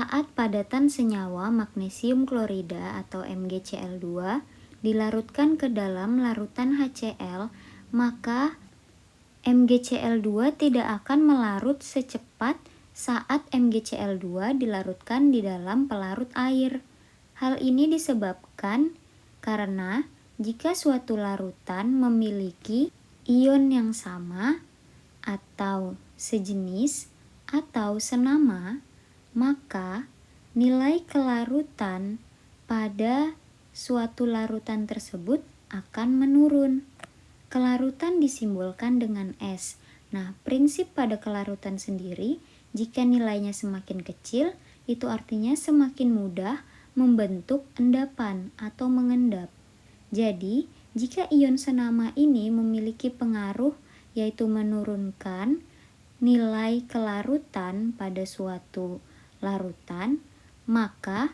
Saat padatan senyawa magnesium klorida atau MgCl2 dilarutkan ke dalam larutan HCl, maka MgCl2 tidak akan melarut secepat saat MgCl2 dilarutkan di dalam pelarut air. Hal ini disebabkan karena jika suatu larutan memiliki ion yang sama atau sejenis atau senama, maka nilai kelarutan pada suatu larutan tersebut akan menurun. Kelarutan disimbolkan dengan S. Nah, prinsip pada kelarutan sendiri, jika nilainya semakin kecil, itu artinya semakin mudah membentuk endapan atau mengendap. Jadi, jika ion senama ini memiliki pengaruh yaitu menurunkan nilai kelarutan pada suatu larutan, maka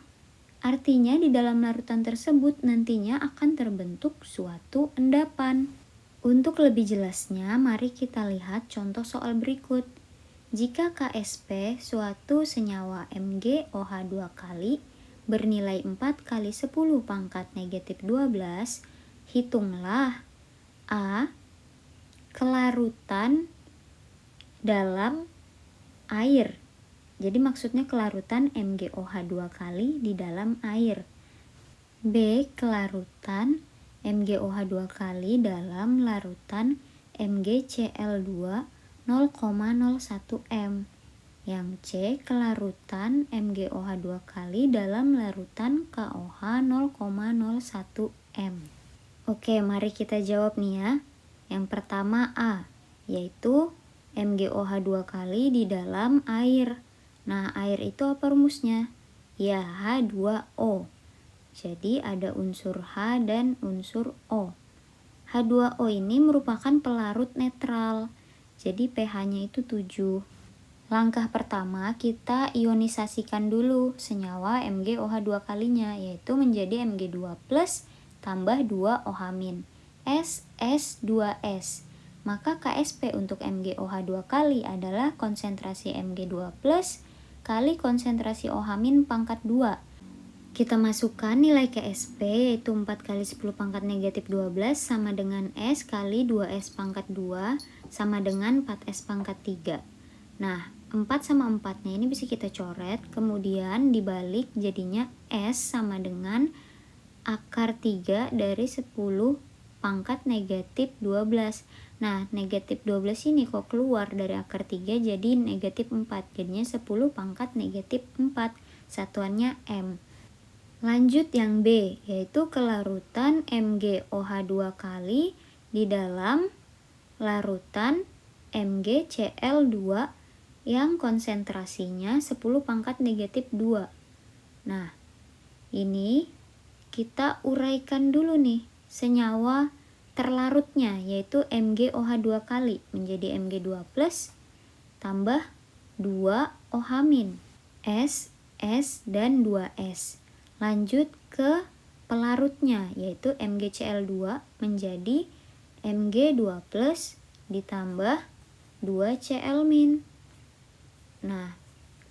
artinya di dalam larutan tersebut nantinya akan terbentuk suatu endapan. Untuk lebih jelasnya, mari kita lihat contoh soal berikut. Jika KSP suatu senyawa MgOH2 kali bernilai 4 kali 10 pangkat negatif 12, hitunglah A. Kelarutan dalam air. Jadi maksudnya kelarutan MgOH2 kali di dalam air. B. Kelarutan MgOH2 kali dalam larutan MgCl2 0,01 m. Yang C. Kelarutan MgOH2 kali dalam larutan KOH 0,01 m. Oke, mari kita jawab nih ya. Yang pertama A, yaitu MgOH2 kali di dalam air. Nah, air itu apa rumusnya? Ya, H2O. Jadi ada unsur H dan unsur O. H2O ini merupakan pelarut netral. Jadi pH-nya itu 7. Langkah pertama, kita ionisasikan dulu senyawa MgOH2 kalinya, yaitu menjadi Mg2+ tambah 2OH-. S2S. Maka KSP untuk MgOH2 kali adalah konsentrasi Mg2+ kali konsentrasi OH- pangkat 2. Kita masukkan nilai KSP yaitu 4 kali 10 pangkat negatif 12 sama dengan S kali 2S pangkat 2 sama dengan 4S pangkat 3. Nah, 4 sama 4-nya ini bisa kita coret, kemudian dibalik jadinya S sama dengan akar 3 dari 10 pangkat negatif 12. Nah, negatif 12 ini kok keluar dari akar 3 jadi negatif 4. Jadinya 10 pangkat negatif 4. Satuannya M. Lanjut yang B, yaitu kelarutan MgOH2 kali di dalam larutan MgCl2 yang konsentrasinya 10 pangkat negatif 2. Nah, ini kita uraikan dulu nih senyawa terlarutnya, yaitu MgOH2 kali menjadi Mg2+ tambah 2OH-, S, S, dan 2S. Lanjut ke pelarutnya, yaitu MgCl2 menjadi Mg2+ ditambah 2Cl-. Nah,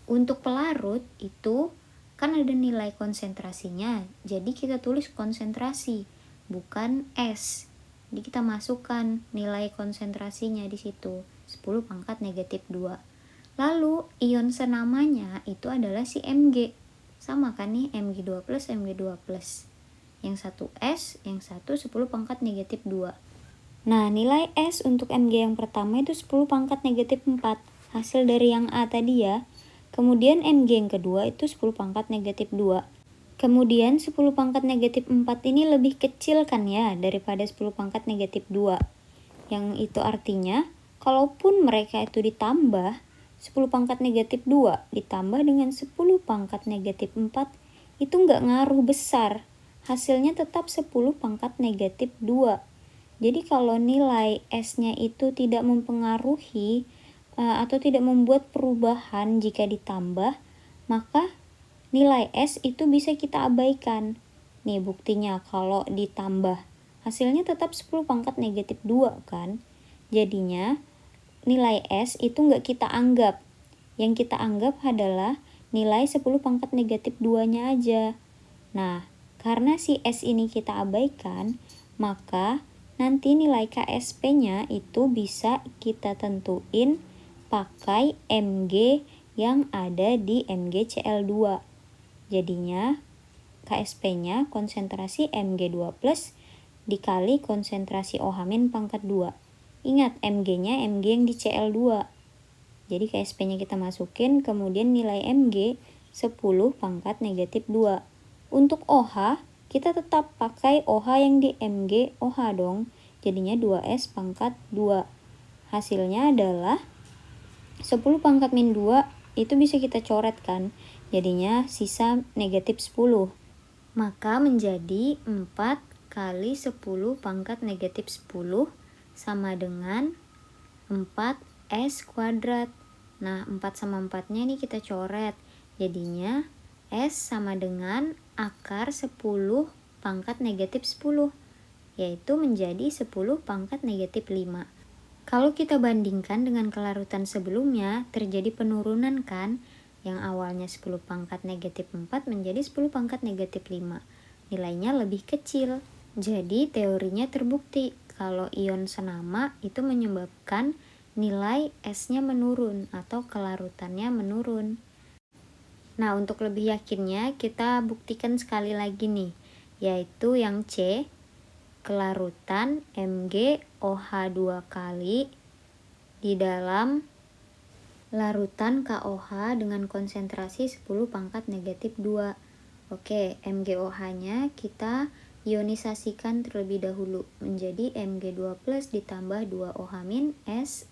untuk pelarut itu kan ada nilai konsentrasinya, jadi kita tulis konsentrasi, bukan S. Jadi kita masukkan nilai konsentrasinya di situ, 10 pangkat negatif 2. Lalu ion senamanya itu adalah si Mg. Sama kan nih, Mg2+, Mg2+. Yang satu S, yang satu 10 pangkat negatif 2. Nah, nilai S untuk Mg yang pertama itu 10 pangkat negatif 4. Hasil dari yang A tadi ya. Kemudian Mg yang kedua itu 10 pangkat negatif 2. Kemudian 10 pangkat negatif 4 ini lebih kecil kan ya daripada 10 pangkat negatif 2. Yang itu artinya, kalaupun mereka itu ditambah, 10 pangkat negatif 2 ditambah dengan 10 pangkat negatif 4, itu nggak ngaruh besar. Hasilnya tetap 10 pangkat negatif 2. Jadi kalau nilai S-nya itu tidak mempengaruhi atau tidak membuat perubahan jika ditambah, maka nilai S itu bisa kita abaikan. Nih buktinya kalau ditambah, hasilnya tetap 10 pangkat negatif 2 kan. Jadinya nilai S itu nggak kita anggap. Yang kita anggap adalah nilai 10 pangkat negatif 2-nya aja. Nah, karena si S ini kita abaikan, maka nanti nilai KSP-nya itu bisa kita tentuin pakai Mg yang ada di MgCl2. Jadinya KSP-nya konsentrasi Mg2 plus dikali konsentrasi OH- pangkat 2. Ingat, Mg-nya Mg yang di Cl2. Jadi KSP-nya kita masukin, kemudian nilai Mg 10 pangkat negatif 2. Untuk OH, kita tetap pakai OH yang di Mg OH dong. Jadinya 2S pangkat 2. Hasilnya adalah 10 pangkat min 2 itu bisa kita coret kan. Jadinya sisa negatif 10. Maka menjadi 4 kali 10 pangkat negatif 10 sama dengan 4S kuadrat. Nah, 4 sama 4-nya ini kita coret. Jadinya S sama dengan akar 10 pangkat negatif 10, yaitu menjadi 10 pangkat negatif 5. Kalau kita bandingkan dengan kelarutan sebelumnya, terjadi penurunan kan? Yang awalnya 10 pangkat negatif 4 menjadi 10 pangkat negatif 5. Nilainya lebih kecil. Jadi teorinya terbukti kalau ion senama itu menyebabkan nilai S-nya menurun atau kelarutannya menurun. Nah, untuk lebih yakinnya kita buktikan sekali lagi nih, yaitu yang C, kelarutan MgOH2 kali di dalam larutan KOH dengan konsentrasi 10 pangkat negatif 2. Oke, MgOH-nya kita ionisasikan terlebih dahulu menjadi Mg2 plus ditambah 2OH-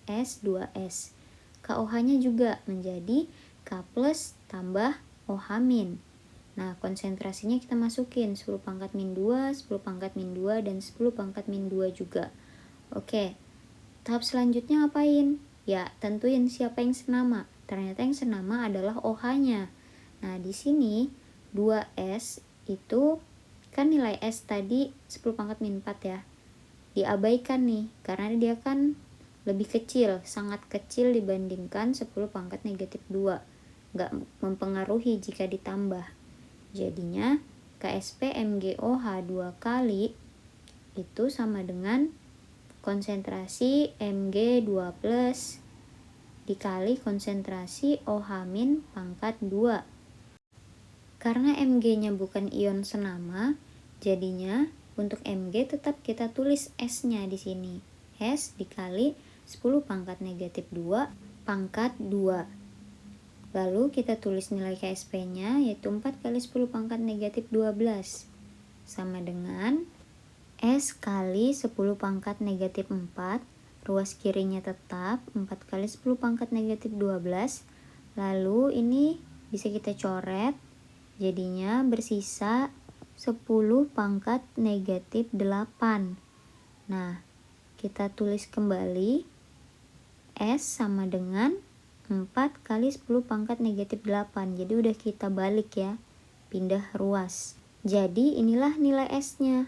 S2S. KOH-nya juga menjadi K plus tambah OH-. Nah, konsentrasinya kita masukin 10 pangkat min 2, 10 pangkat min 2, dan 10 pangkat min 2 juga. Oke, tahap selanjutnya apain? Ya, tentuin siapa yang senama. Ternyata yang senama adalah OH-nya. Nah, di sini 2S itu kan nilai S tadi 10 pangkat min 4 ya. Diabaikan nih, karena dia kan lebih kecil, sangat kecil dibandingkan 10 pangkat negatif 2. Nggak mempengaruhi jika ditambah. Jadinya KSP MgOH2 kali itu sama dengan konsentrasi Mg2 plus dikali konsentrasi OH- pangkat 2. Karena Mg-nya bukan ion senama, jadinya untuk Mg tetap kita tulis S-nya di sini. S dikali 10 pangkat negatif 2 pangkat 2. Lalu kita tulis nilai KSP-nya yaitu 4 kali 10 pangkat negatif 12 sama dengan S kali 10 pangkat negatif 4, ruas kirinya tetap 4 kali 10 pangkat negatif 12. Lalu ini bisa kita coret, jadinya bersisa 10 pangkat negatif 8. Nah, kita tulis kembali S sama dengan 4 kali 10 pangkat negatif 8. Jadi udah kita balik ya, pindah ruas. Jadi inilah nilai S-nya.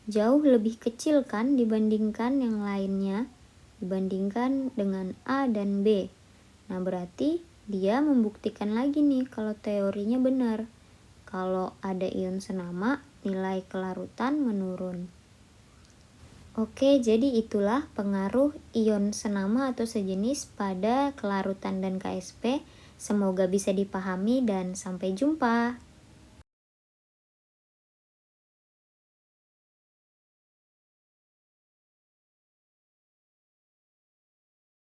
Jauh lebih kecil kan dibandingkan yang lainnya, dibandingkan dengan A dan B. Nah, berarti dia membuktikan lagi nih kalau teorinya benar. Kalau ada ion senama, nilai kelarutan menurun. Oke, jadi itulah pengaruh ion senama atau sejenis pada kelarutan dan KSP. Semoga bisa dipahami dan sampai jumpa.